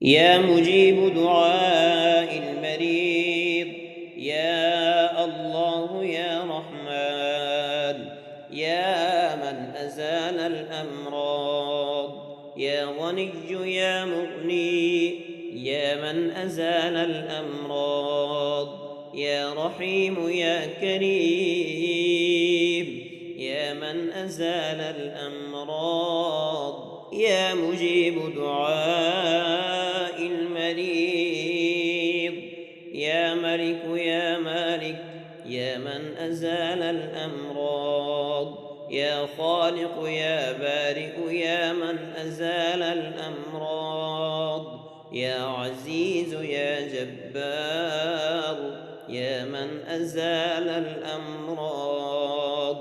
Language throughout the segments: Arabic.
يا مجيب دعاء المريض، يا الله يا رحمن، يا من أزال الأمراض، يا غني يا مغني، يا من أزال الأمراض، يا رحيم يا كريم، يا من أزال الأمراض، يا مجيب دعاء المريض، يا ملك يا مالك، يا من أزال الأمراض، يا خالق يا بارئ، يا من أزال الأمراض، يا عزيز يا جبار، يا من أزال الأمراض،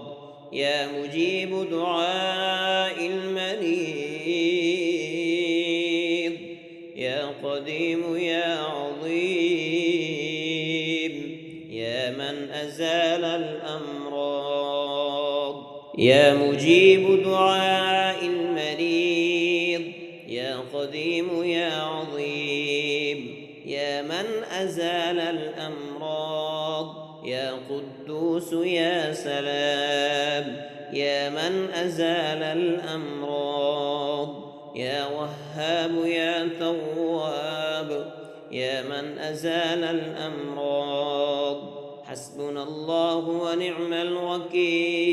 يا مجيب دعاء المريض، يا قديم يا عظيم، يا من أزال الأمراض، يا مجيب دعاء المريض، يا قديم يا عظيم، يا من أزال الأمراض، يا قدوس يا سلام، يا من أزال الأمراض، يا وهاب يا تواب، يا من أزال الأمراض. حسبنا الله ونعم الوكيل،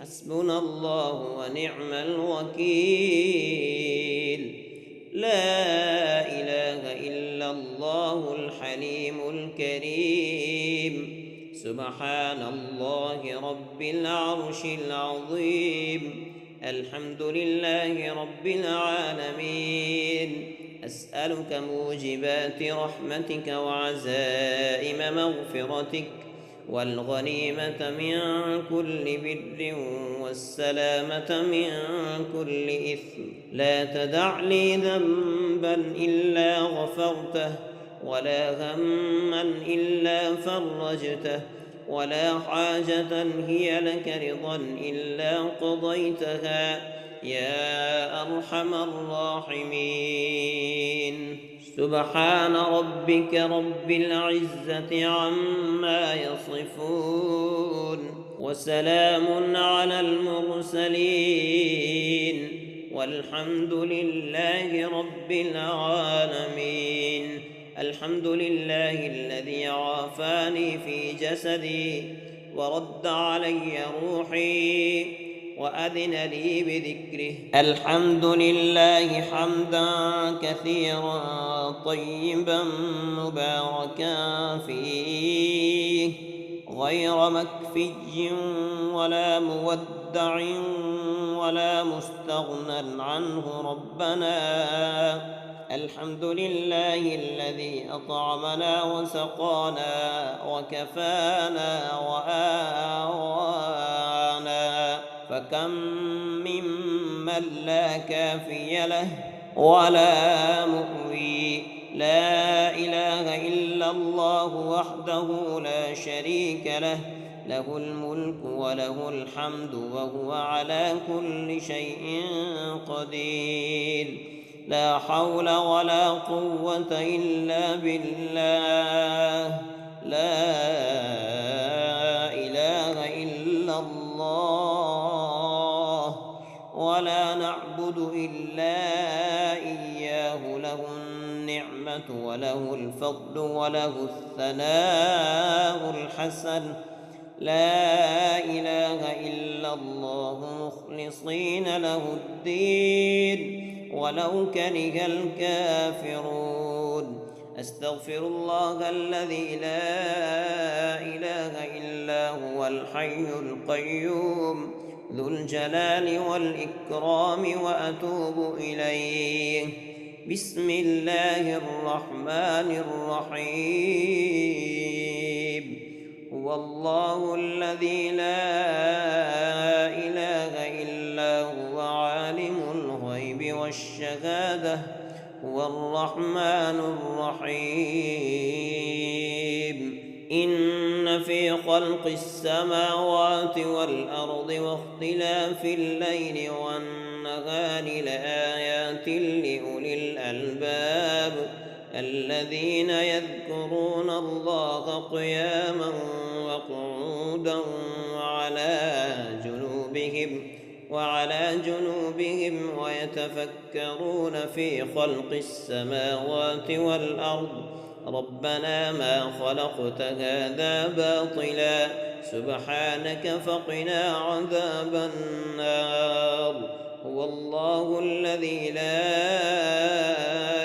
حسبنا الله ونعم الوكيل. لا إله إلا الله الحليم الكريم، سبحان الله رب العرش العظيم. الحمد لله رب العالمين. أسألك موجبات رحمتك وعزائم مغفرتك، والغنيمة من كل بر، والسلامة من كل إثم. لا تدع لي ذنبا إلا غفرته، ولا هما إلا فرجته، ولا حاجة هي لك رضا إلا قضيتها يا أرحم الراحمين. سبحان ربك رب العزة عما يصفون، وسلام على المرسلين، والحمد لله رب العالمين. الحمد لله الذي عافاني في جسدي، ورد علي روحي، وأذن لي بذكره. الحمد لله حمدا كثيرا طيبا مباركا فيه، غير مكفي ولا مودع ولا مستغنى عنه ربنا. الحمد لله الذي أطعمنا وسقانا وكفانا وآوانا، فكم ممن لا كافي له ولا مؤوي. لا إله إلا الله وحده لا شريك له، له الملك وله الحمد وهو على كل شيء قدير. لا حول ولا قوة إلا بالله. لا إله إلا الله، ولا نعبد إلا إياه. له النعمة وله الفضل وله الثناء الحسن. لا إله إلا الله مخلصين له الدين ولو كره الكافرون. أستغفر الله الذي لا إله إلا هو الحي القيوم ذو الجلال والإكرام، وأتوب إليه. بسم الله الرحمن الرحيم. هو الله الذي لا إله إلا هو عالم الغيب والشهادة، هو الرحمن الرحيم. إن في خلق السماوات والأرض واختلاف الليل والنهار والنهار لآيات لأولي الألباب الذين يذكرون الله قياما وقعودا وعلى جنوبهم ويتفكرون في خلق السماوات والأرض ربنا ما خلقت هذا باطلا سبحانك فقنا عذاب النار هو الله الذي لا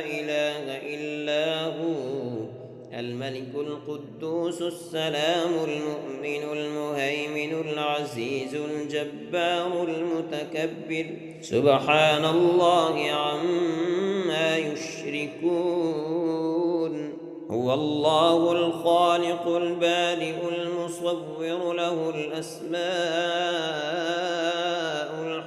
إله إلا هو الملك القدوس السلام المؤمن المهيمن العزيز الجبار المتكبر سبحان الله عما يشركون هو الله الخالق البارئ المصور له الأسماء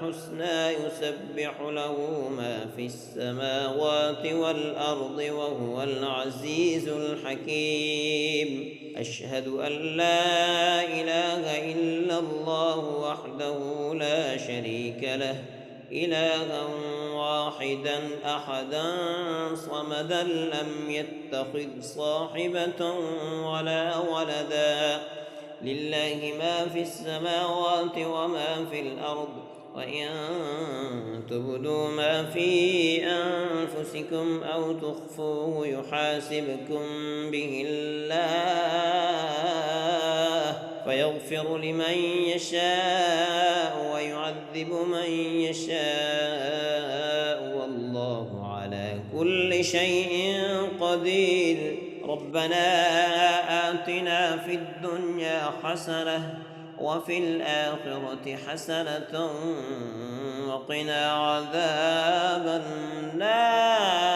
الحسنى يسبح له ما في السماوات والأرض وهو العزيز الحكيم أشهد أن لا إله إلا الله وحده لا شريك له إلها واحدا أحدا صمدا لم يتخذ صاحبة ولا ولدا لله ما في السماوات وما في الأرض وإن تبدوا ما في أنفسكم أو تخفوه يحاسبكم به الله فيغفر لمن يشاء ويعذب من يشاء والله على كل شيء قدير ربنا آتنا في الدنيا حسنة وفي الآخرة حسنة وقنا عذاب النار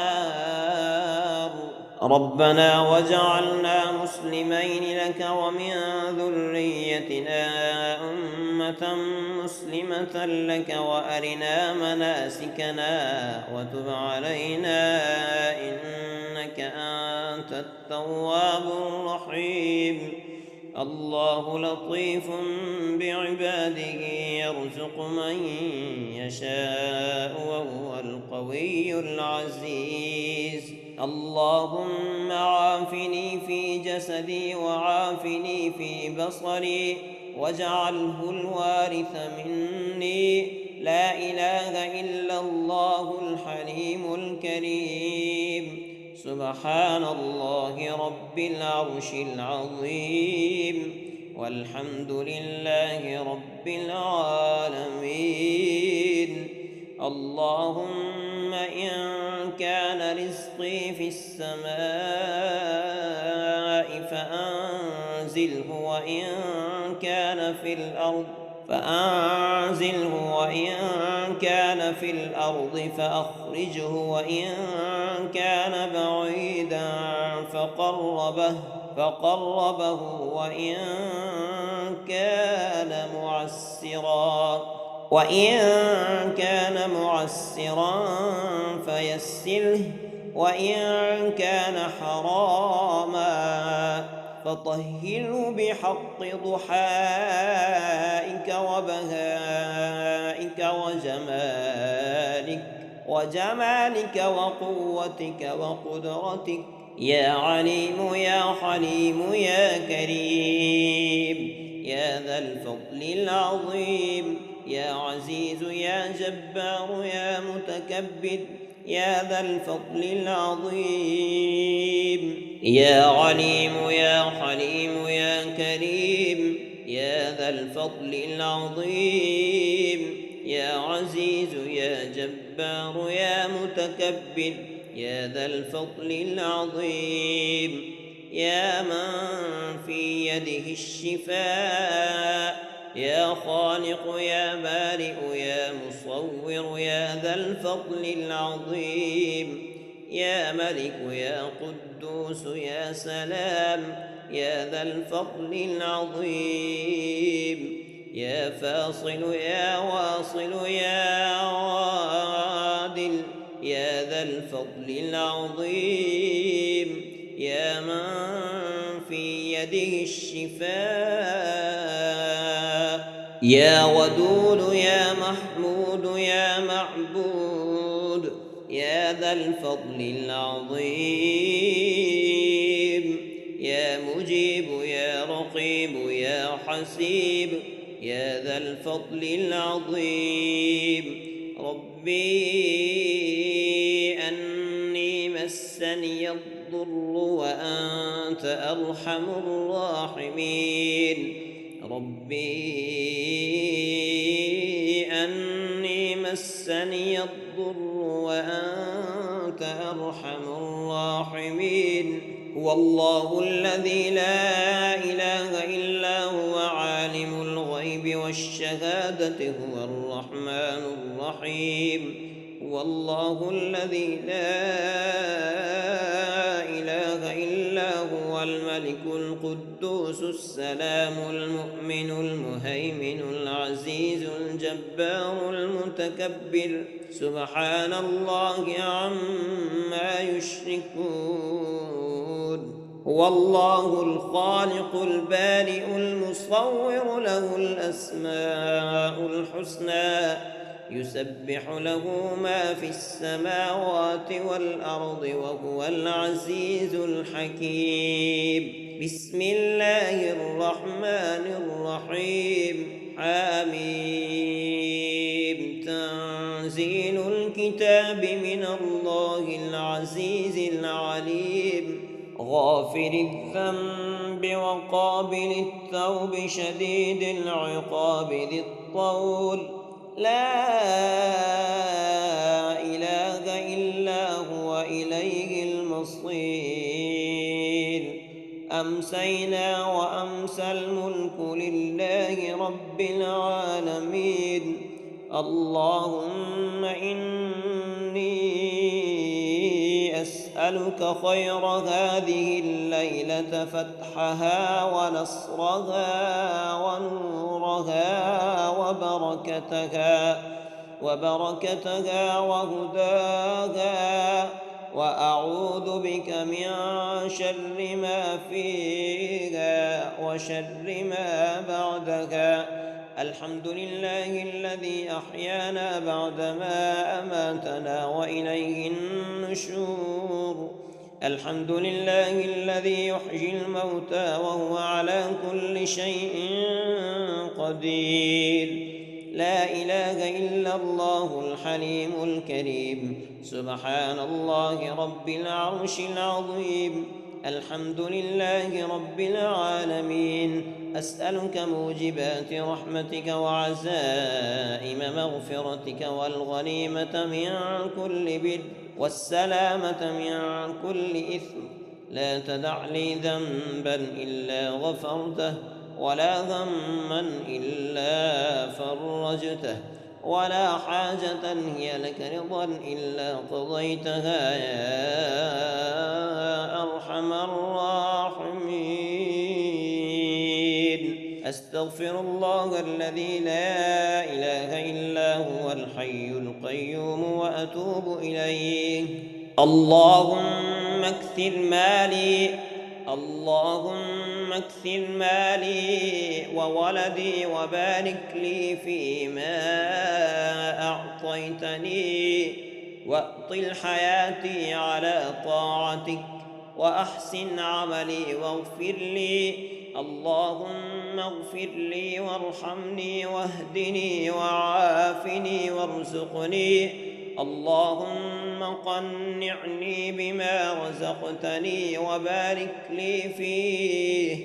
ربنا وجعلنا مسلمين لك ومن ذريتنا أمة مسلمة لك وأرنا مناسكنا وتب علينا إنك أنت التواب الرحيم الله لطيف بعباده يرزق من يشاء وهو القوي العزيز اللهم عافني في جسدي وعافني في بصري واجعله الوارث مني لا إله إلا الله الحليم الكريم سبحان الله رب العرش العظيم والحمد لله رب العالمين اللهم إن كان رزقي في السماء فأنزله وإن كان في الأرض في الأرض فأخرجه وإن كان بعيدا فقربه وإن كان معسرا فيسره وإن كان حراما فطهره بحق ضحائك وبهائك وجمالك وقوتك وقدرتك يا عليم يا حليم يا كريم يا ذا الفضل العظيم يا عزيز يا جبار يا متكبر يا ذا الفضل العظيم يا عليم يا حليم يا كريم يا ذا الفضل العظيم يا عزيز يا جبار يا متكبر يا ذا الفضل العظيم يا من في يده الشفاء يا خالق يا بارئ يا مصور يا ذا الفضل العظيم يا ملك يا قدوس يا سلام يا ذا الفضل العظيم يا فاصل يا واصل يا عادل يا ذا الفضل العظيم يا من في يده الشفاء يا ودود يا محمود يا معبود يا ذا الفضل العظيم. يا مجيب يا رقيب يا حسيب، يا ذا الفضل العظيم. ربي أني مسني الضر وأنت أرحم الراحمين. ربي أني مسني الضر وأنت أرحم الراحمين. هو الله الذي لا إله إلا هو عالم الغيب والشهادة هو الرحمن الرحيم. هو الله الذي لا إله إلا هو الملك القدوس السلام المؤمن المهيمن العزيز الجبار المتكبر، سبحان الله عما يشركون. هو الله الخالق البارئ المصور له الأسماء الحسنى، يسبح له ما في السماوات والأرض وهو العزيز الحكيم. بسم الله الرحمن الرحيم. حميم. تنزيل الكتاب من الله العزيز العليم. غافر الذنب وقابل التوب شديد العقاب ذي الطول، لا إله إلا هو إليه المصير. أمسينا وأمسى الملك لله رب العالمين. اللهم إني أسألك خير هذه الليلة فتحها ونصرها ونورها وبركتها وهداها، وأعوذ بك من شر ما فيها وشر ما بعدها. الحمد لله الذي أحيانا بعدما أماتنا وإليه النشور. الحمد لله الذي يحيي الموتى وهو على كل شيء قدير. لا إله إلا الله الحليم الكريم، سبحان الله رب العرش العظيم. الحمد لله رب العالمين. أسألك موجبات رحمتك وعزائم مغفرتك والغنيمة من كل بر والسلامة من كل إثم. لا تدع لي ذنبا إلا غفرته، ولا غما إلا فرجته، ولا حاجة هي لك رضا إلا قضيتها يا أرحم الراحمين. أستغفر الله الذي لا إله إلا هو الحي القيوم وأتوب إليه. اللهم اكثر مالي، اللهم اكثر مالي وولدي وبارك لي فيما أعطيتني، وأطل حياتي على طاعتك، وأحسن عملي واغفر لي. اللهم اغفر لي وارحمني واهدني وعافني وارزقني. اللهم قنعني بما رزقتني وبارك لي فيه،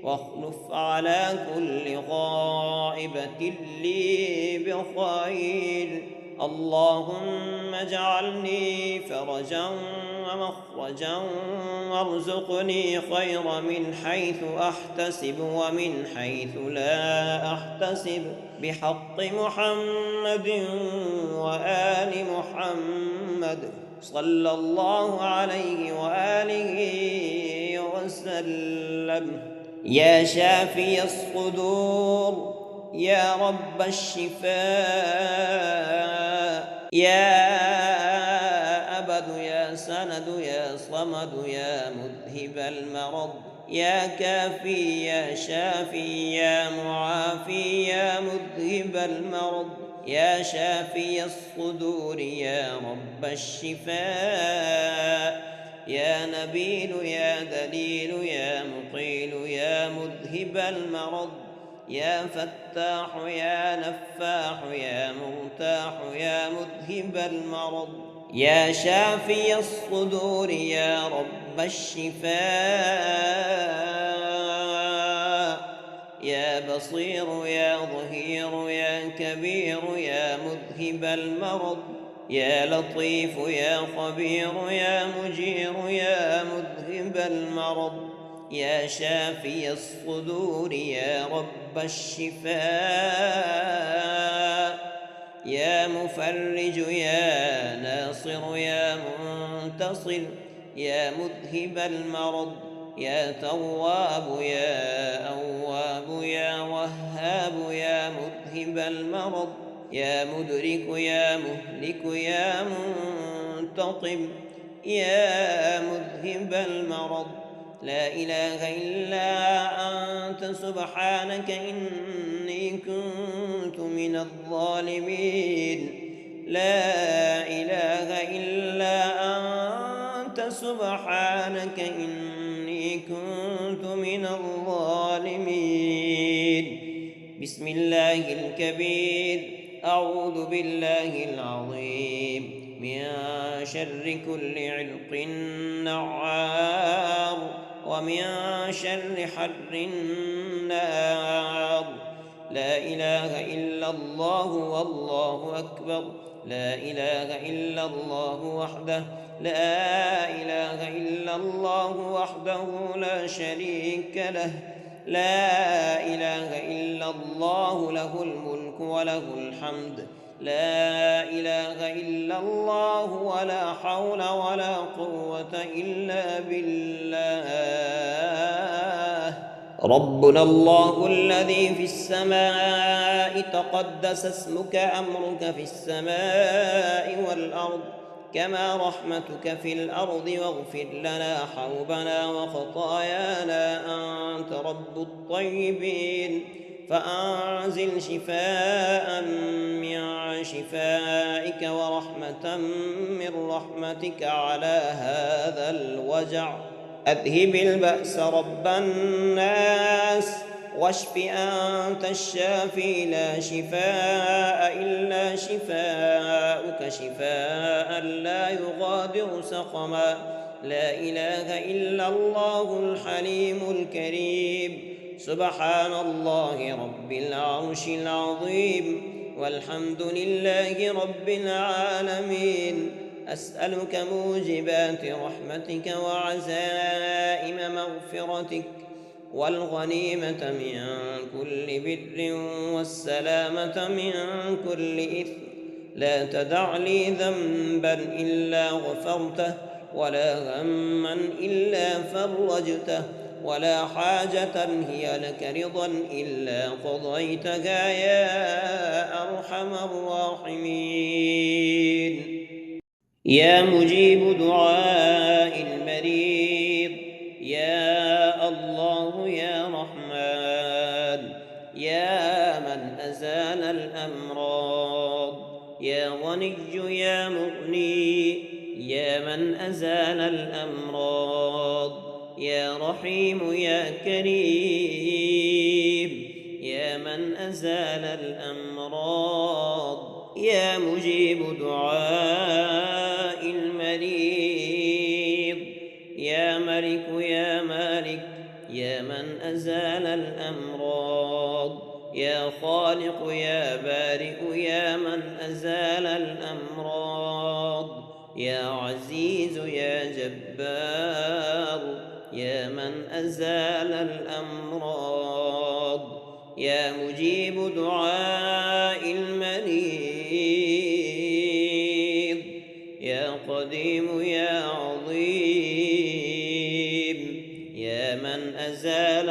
واخلف على كل غائبة لي بخير. اللهم اجعلني فرجا ومخرجا، وارزقني خير من حيث أحتسب ومن حيث لا أحتسب، بحق محمد وآل محمد صلى الله عليه وآله وسلم. يا شافي الصدور، يا رب الشفاء، يا أبد يا سند يا صمد يا مذهب المرض، يا كافي يا شافي يا معافي يا مذهب المرض. يا شافي الصدور يا رب الشفاء، يا نبيل يا دليل يا مقيل يا مذهب المرض، يا فتاح يا نفاح يا مرتاح يا مذهب المرض، يا شافي الصدور يا رب الشفاء، يا بصير يا ظهير يا كبير يا مذهب المرض، يا لطيف يا خبير يا مجير يا مذهب المرض، يا شافي الصدور يا رب الشفاء، يا مفرج يا ناصر يا منتصر يا مذهب المرض، يا تواب يا أواب يا وهاب يا مذهب المرض، يا مدرك يا مهلك يا منتقم يا مذهب المرض. لا إله إلا أنت سبحانك إني كنت من الظالمين. لا إله إلا أنت سبحانك إني كنت من الظالمين. بسم الله الكبير. أعوذ بالله العظيم من شر كل علق نعار، ومن شر حر النار. لا إله إلا الله والله أكبر. لا إله إلا الله وحده لا إله إلا الله وحده لا شريك له. لا إله إلا الله له الملك وله الحمد. لا إله إلا الله ولا حول ولا قوة إلا بالله. ربنا الله الذي في السماء تقدس اسمك، أمرك في السماء والأرض كما رحمتك في الأرض، واغفر لنا حوبنا وخطايانا أنت رب الطيبين. فأنزل شفاء من شفائك ورحمة من رحمتك على هذا الوجع. أذهب البأس رب الناس واشف أنت الشافي، لا شفاء إلا شفاءك شفاء لا يغادر سقما. لا إله إلا الله الحليم الكريم. سبحان الله رب العرش العظيم، والحمد لله رب العالمين. أسألك موجبات رحمتك وعزائم مغفرتك، والغنيمة من كل بر، والسلامة من كل إثم. لا تدع لي ذنبا إلا غفرته، ولا غما إلا فرجته، ولا حاجة هي لك رضا إلا قضيتها يا أرحم الراحمين. يا مجيب دعاء المريض، يا الله يا رحمن، يا من أزال الأمراض، يا غني يا مغني، يا من أزال الأمراض، يا رحيم يا كريم، يا من أزال الأمراض، يا مجيب دعاء المريض، يا ملك يا مالك، يا من أزال الأمراض، يا خالق يا بارئ، يا من أزال الأمراض، يا عزيز يا جبار، يا من أزال الأمراض، يا مجيب دعاء المريض، يا قديم يا عظيم، يا من أزال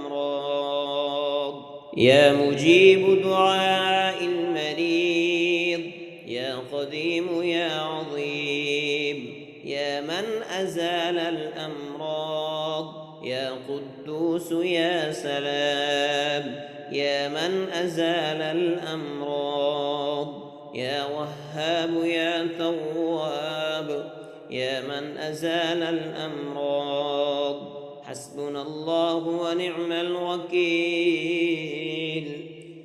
الأمراض، يا مجيب دعاء المريض، يا قديم يا عظيم، يا من أزال الأمراض، يا قدوس يا سلام، يا من أزال الأمراض، يا وهاب يا تواب يا من أزال الأمراض. حسبنا الله ونعم الوكيل،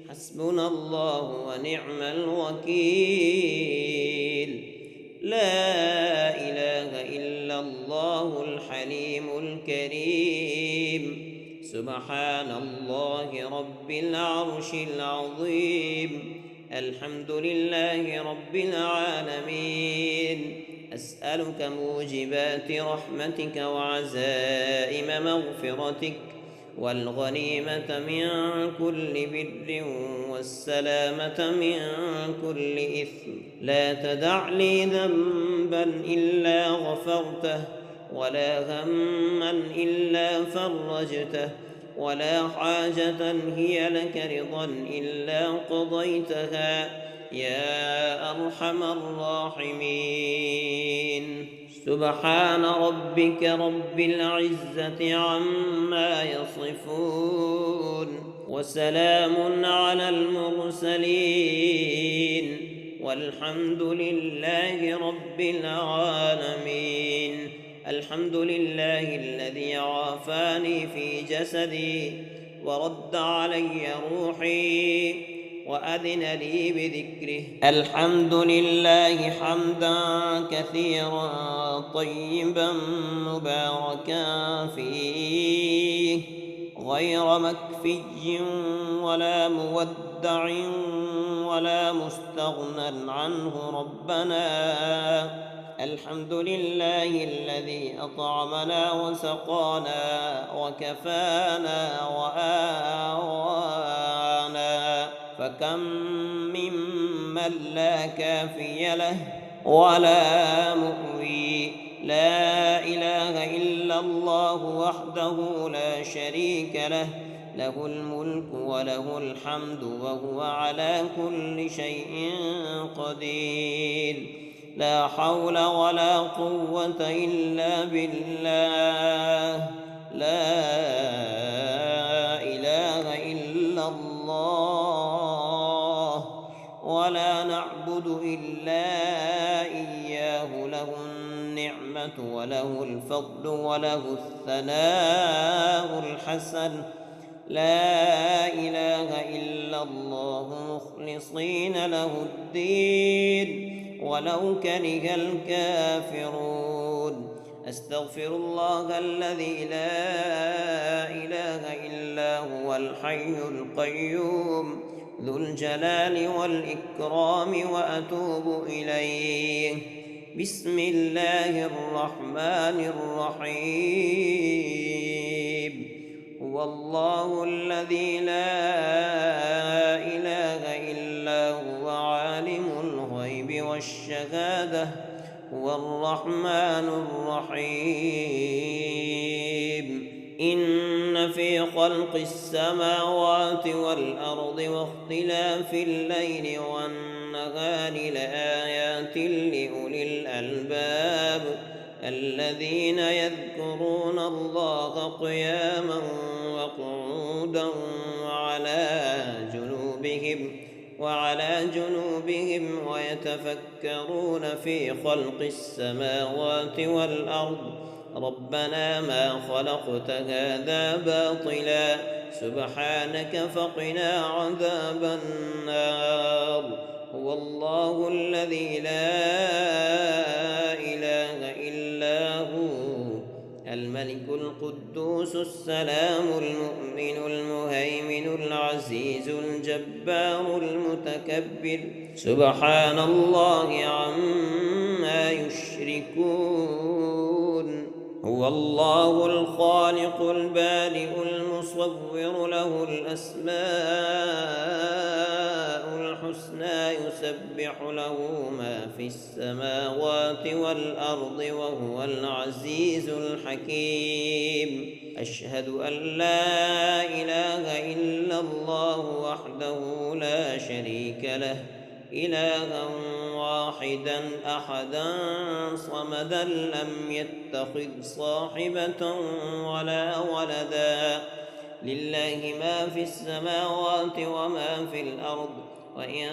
حسبنا الله ونعم الوكيل. لا إله إلا الله الحليم الكريم. سبحان الله رب العرش العظيم. الحمد لله رب العالمين. أسألك موجبات رحمتك وعزائم مغفرتك والغنيمة من كل بر والسلامة من كل إثم. لا تدع لي ذنبا إلا غفرته، ولا هما إلا فرجته، ولا حاجة هي لك رضا إلا قضيتها يا أرحم الراحمين. سبحان ربك رب العزة عما يصفون، وسلام على المرسلين، والحمد لله رب العالمين. الحمد لله الذي عافاني في جسدي ورد علي روحي وأذن لي بذكره. الحمد لله حمدا كثيرا طيبا مباركا فيه، غير مكفي ولا مودع ولا مستغنى عنه ربنا. الحمد لله الذي أطعمنا وسقانا وكفانا وآوانا، فكم ممن لا كافي له ولا مؤوي. لا إله إلا الله وحده لا شريك له، له الملك وله الحمد وهو على كل شيء قدير. لا حول ولا قوة إلا بالله. لا إله إلا الله، ولا نعبد إلا إياه. له النعمة وله الفضل وله الثناء الحسن. لا إله إلا الله مخلصين له الدين ولو كره الكافرون. أستغفر الله الذي لا إله إلا هو الحي القيوم ذو الجلال والإكرام، وأتوب إليه. بسم الله الرحمن الرحيم. هو الله الذي لا إله إلا هو عالم الغيب والشهادة، هو الرحمن الرحيم. إن في خلق السماوات والأرض واختلاف الليل والنهار لآيات لأولي الألباب الذين يذكرون الله قياما وقعودا وعلى جنوبهم ويتفكرون في خلق السماوات والأرض ربنا ما خلقت هذا باطلا سبحانك فقنا عذاب النار. هو الله الذي لا إله إلا هو الملك القدوس السلام المؤمن المهيمن العزيز الجبار المتكبر سبحان الله عما يشركون. هو الله الخالق البارئ المصور له الأسماء الحسنى يسبح له ما في السماوات والأرض وهو العزيز الحكيم. أشهد أن لا إله إلا الله وحده لا شريك له إلها واحدا أحدا صمدا لم يتخذ صاحبة ولا ولدا لله ما في السماوات وما في الأرض وإن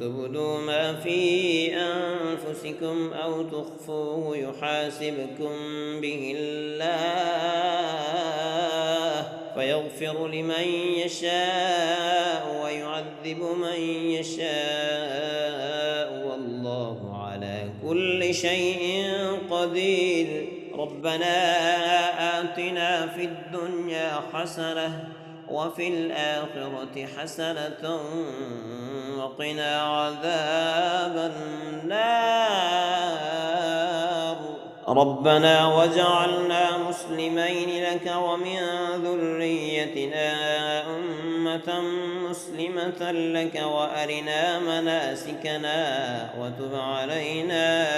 تبدوا ما في أنفسكم أو تخفوه يحاسبكم به الله فيغفر لمن يشاء ويعذب من يشاء والله على كل شيء قدير. ربنا آتنا في الدنيا حسنة وفي الآخرة حسنة وقنا عذاب النار. ربنا واجعلنا مسلمين لك ومن ذريتنا أمة مسلمة لك وأرنا مناسكنا وتب علينا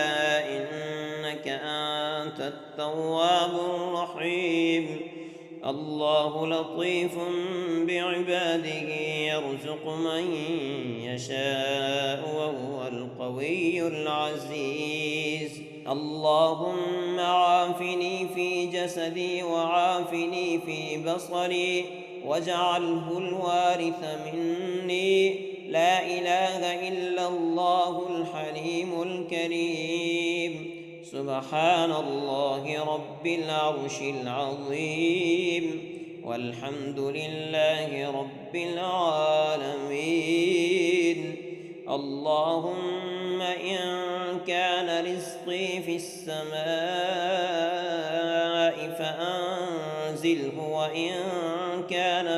إنك أنت التواب الرحيم. الله لطيف بعباده يرزق من يشاء وهو القوي العزيز. اللهم عافني في جسدي وعافني في بصري واجعله الوارث مني. لا إله إلا الله الحليم الكريم. سبحان الله رب العرش العظيم والحمد لله رب العالمين. اللهم إن كان رزقي في السماء فأنزله وإن كان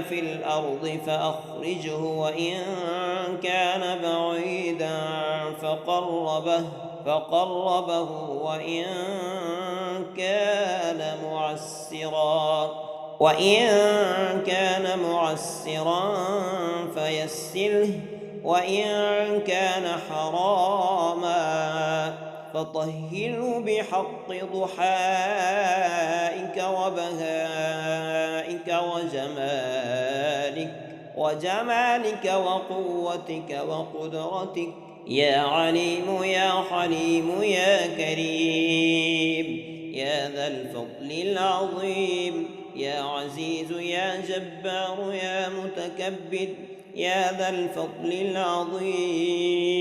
في الأرض فأخرجه وإن كان بعيدا فقربه وإن كان معسرا فيسره وإن كان حراما فطهره بحق ضحائك وبهائك وجمالك وقوتك وقدرتك يا عليم يا حليم يا كريم يا ذا الفضل العظيم يا عزيز يا جبار يا متكبر يا ذا الفضل العظيم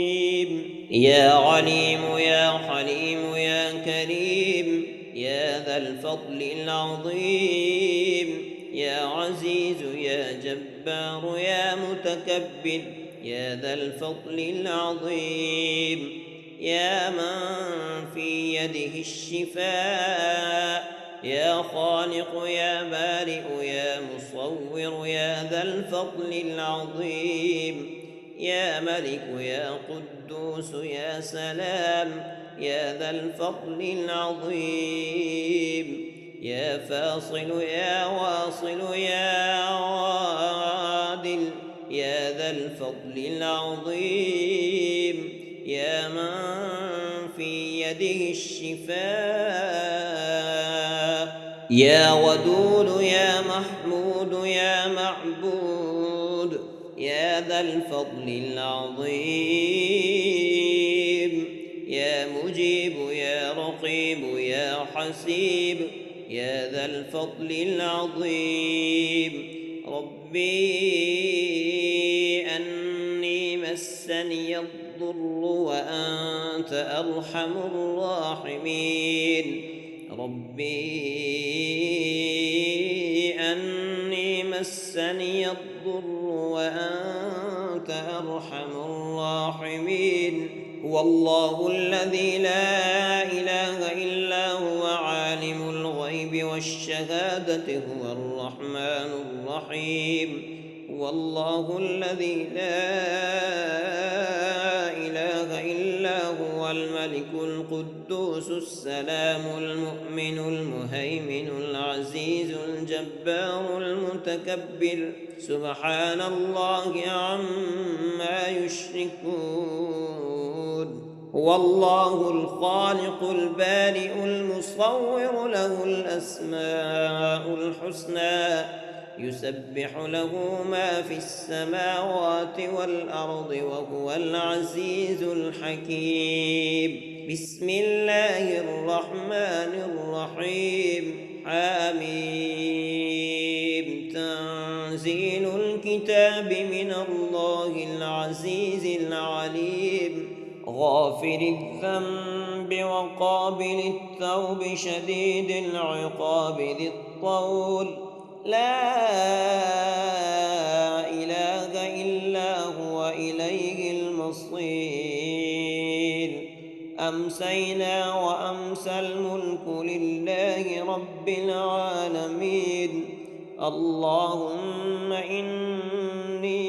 يا عليم يا حليم يا كريم يا ذا الفضل العظيم يا عزيز يا جبار يا متكبر يا ذا الفضل العظيم يا من في يده الشفاء يا خالق يا بارئ يا مصور يا ذا الفضل العظيم يا ملك يا قدوس يا سلام يا ذا الفضل العظيم يا فاصل يا واصل يا عادل يا ذا الفضل العظيم يا من في يده الشفاء يا ودود يا محمود يا معبود يا ذا الفضل العظيم يا مجيب يا رقيب يا حسيب يا ذا الفضل العظيم ربي أني مسني الضر وأنت أرحم الراحمين ربي أني مسني الضر وأنت أرحم الراحمين هو الله الذي لا إله إلا هو عالم الغيب والشهادة هو الرحمن الرحيم هو الله الذي لا إله إلا هو الملك القدوس السلام المؤمن المهيمن العزيز الجبار المتكبر سبحان الله عما يشركون هو الله الخالق البارئ المصور له الأسماء الحسنى يسبح له ما في السماوات والأرض وهو العزيز الحكيم بسم الله الرحمن الرحيم حميم الكتاب من الله العزيز العليم غافر الذنب وقابل التوب شديد العقاب ذي الطول لا إله إلا هو إليه المصير أمسينا وأمسى الملك لله رب العالمين اللهم إني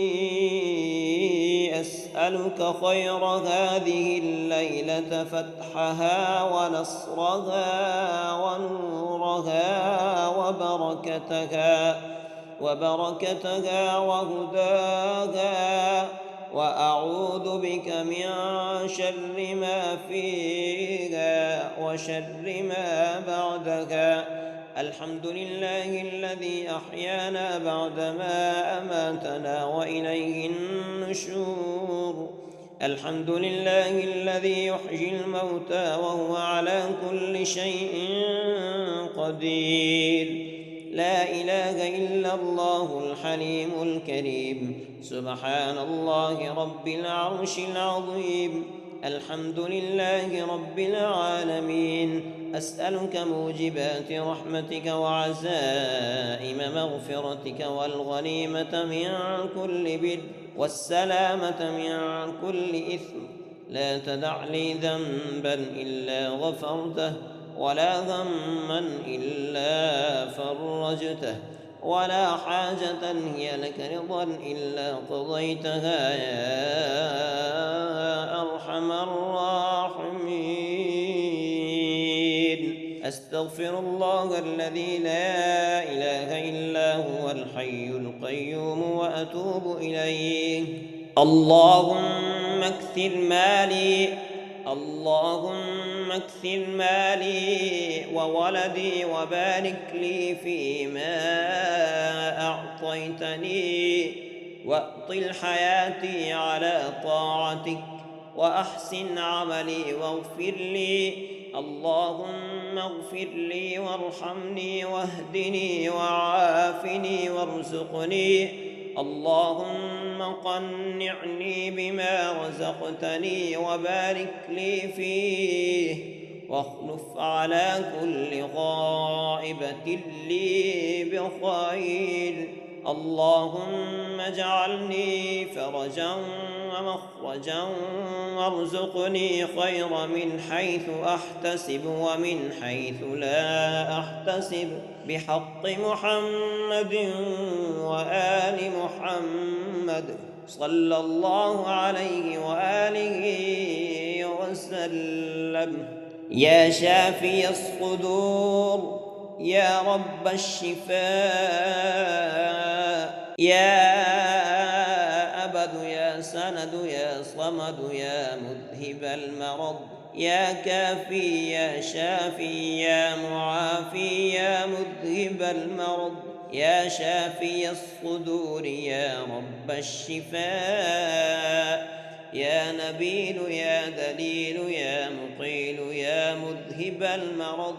أسألك خير هذه الليلة فتحها ونصرها ونورها وبركتها وهداها وأعوذ بك من شر ما فيها وشر ما بعدها الحمد لله الذي أحيانا بعدما أماتنا وإليه النشور الحمد لله الذي يحيي الموتى وهو على كل شيء قدير لا إله إلا الله الحليم الكريم سبحان الله رب العرش العظيم الحمد لله رب العالمين أسألك موجبات رحمتك وعزائم مغفرتك والغنيمة من كل بر والسلامة من كل إثم لا تدع لي ذنبا إلا غفرته ولا غما إلا فرجته ولا حاجة هي لك رضا إلا قضيتها يا أرحم الراحمين أستغفر الله الذي لا إله إلا هو الحي القيوم وأتوب إليه اللهم اكثر مالي وولدي وبارك لي فيما أعطيتني وأطل حياتي على طاعتك وأحسن عملي واغفر لي اللهم اغفر لي وارحمني واهدني وعافني وارزقني اللهم قنعني بما رزقتني وبارك لي فيه واخلف على كل غائبة لي بخير اللهم اجعلني فرجا ومخرجا وارزقني خير من حيث أحتسب ومن حيث لا أحتسب بحق محمد وآل محمد صلى الله عليه وآله وسلم يا شافي الصدور يا رب الشفاء يا أبد يا سند يا صمد يا مذهب المرض يا كافي يا شافي يا معافي يا مذهب المرض يا شافي الصدور يا رب الشفاء يا نبيل يا دليل يا مقيل يا مذهب المرض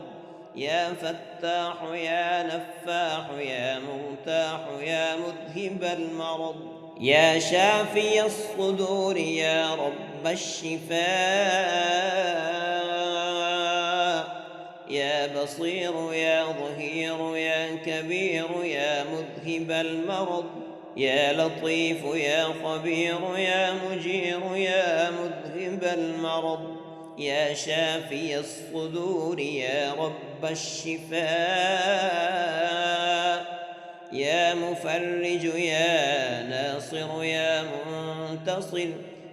يا فتاح يا نفاح يا مرتاح يا مذهب المرض يا شافي الصدور يا رب الشفاء يا بصير يا ظهير يا كبير يا مذهب المرض يا لطيف يا خبير يا مجير يا مذهب المرض يا شافي الصدور يا رب الشفاء يا مفرج يا ناصر يا منتصر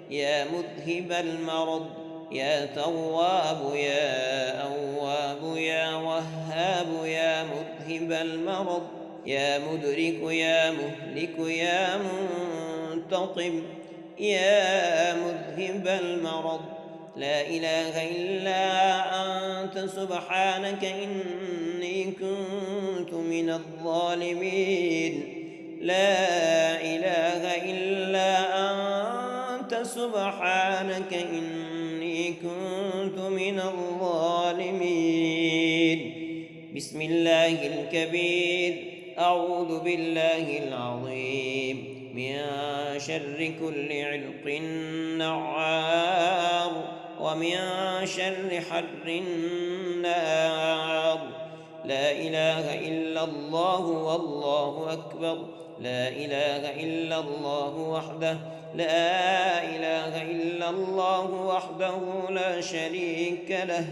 يا مذهب المرض يا تواب يا أواب يا وهاب يا مذهب المرض يا مدرك يا مهلك يا منتقم يا مذهب المرض لا إله إلا أنت سبحانك إني كنت من الظالمين لا إله إلا أنت سبحانك إني كنت من الظالمين بسم الله الكبير أعوذ بالله العظيم من شر كل علق نعار ومن شر حر النار. لا إله إلا الله والله أكبر. لا إله إلا الله وحده لا إله إلا الله وحده لا شريك له.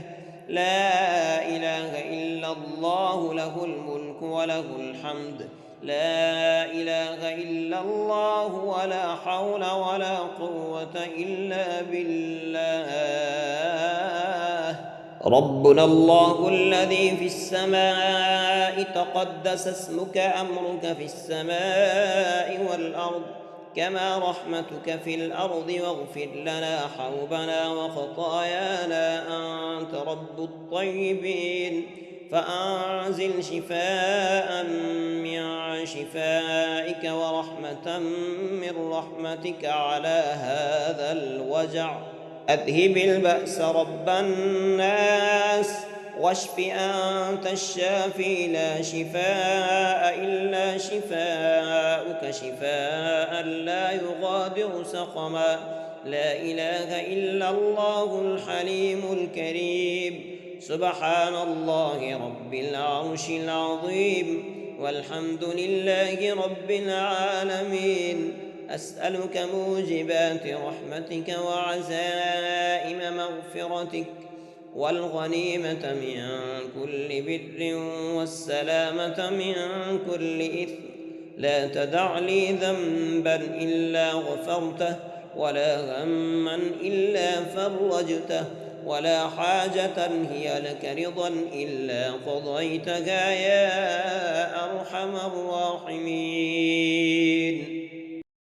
لا إله إلا الله له الملك وله الحمد. لا إله إلا الله ولا حول ولا قوة إلا بالله. ربنا الله الذي في السماء تقدس اسمك أمرك في السماء والأرض كما رحمتك في الأرض واغفر لنا حوبنا وخطايانا أنت رب الطيبين. فأنزل شفاء من شفائك ورحمة من رحمتك على هذا الوجع. أذهب البأس رب الناس واشف أنت الشافي لا شفاء إلا شفاءك شفاء لا يغادر سقما. لا إله إلا الله الحليم الكريم. سبحان الله رب العرش العظيم والحمد لله رب العالمين. أسألك موجبات رحمتك وعزائم مغفرتك والغنيمة من كل بر والسلامة من كل إثم. لا تدع لي ذنبا إلا غفرته ولا هما إلا فرجته ولا حاجة هي لك رضا إلا قضيتها يا أرحم الراحمين.